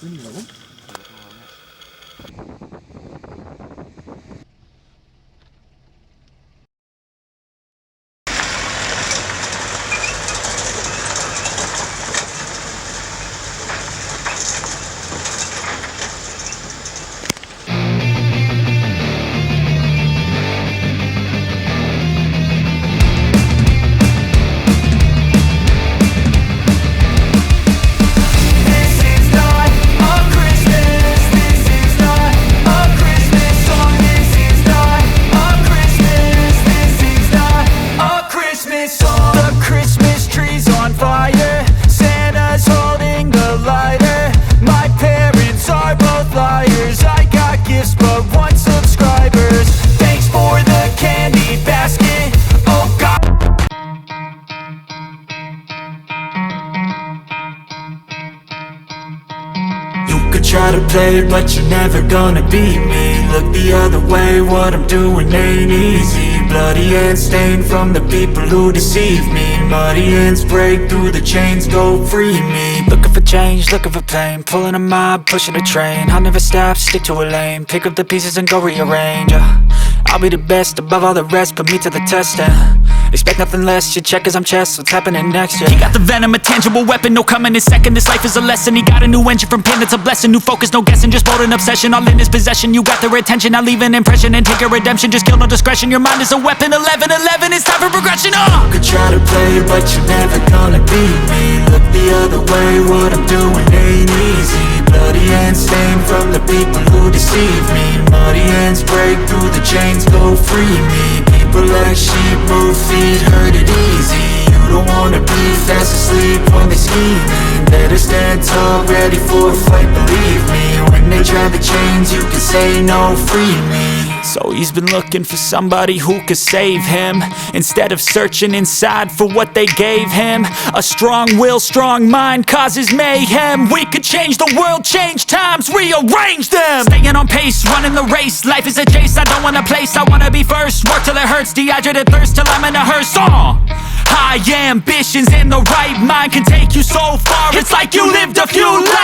웬일이라고? Try to play, but you're never gonna beat me. Look the other way, what I'm doing ain't easy. Bloody hands stained from the people who deceive me. Muddy hands break through the chains, go free me. Looking for change, looking for pain. Pulling a mob, pushing a train. I'll never stop, stick to a lane. Pick up the pieces and go rearrange. I'll be the best above all the rest, put me to the test and expect nothing less, your check as I'm chess. What's happening next, yeah. He got the venom, a tangible weapon, no coming in second. This life is a lesson, he got a new engine from pain, it's a blessing. New focus, no guessing, just bold and obsession. All in his possession, you got their attention. I'll leave an impression and take your redemption. Just kill, no discretion, your mind is a weapon. 11-11, it's time for progression, You could try to play, but you're never gonna beat me. Look the other way, what I'm doing ain't easy. Bloody hands stained from the people who deceive me. Muddy hands break through the chains, go free me. People like sheep move feet, hurt it easy. You don't wanna be fast asleep when they scheming. Better stand tall, ready for a fight, believe me. When they try the chains, you can say no, free me. So he's been looking for somebody who could save him, instead of searching inside for what they gave him. A strong will, strong mind causes mayhem. We could change the world, change times, rearrange them. Staying on pace, running the race. Life is a chase, I don't want a place, I wanna be first. Work till it hurts, dehydrated thirst till I'm in a hearse. High ambitions and the right mind can take you so far. It's like you lived a few lives.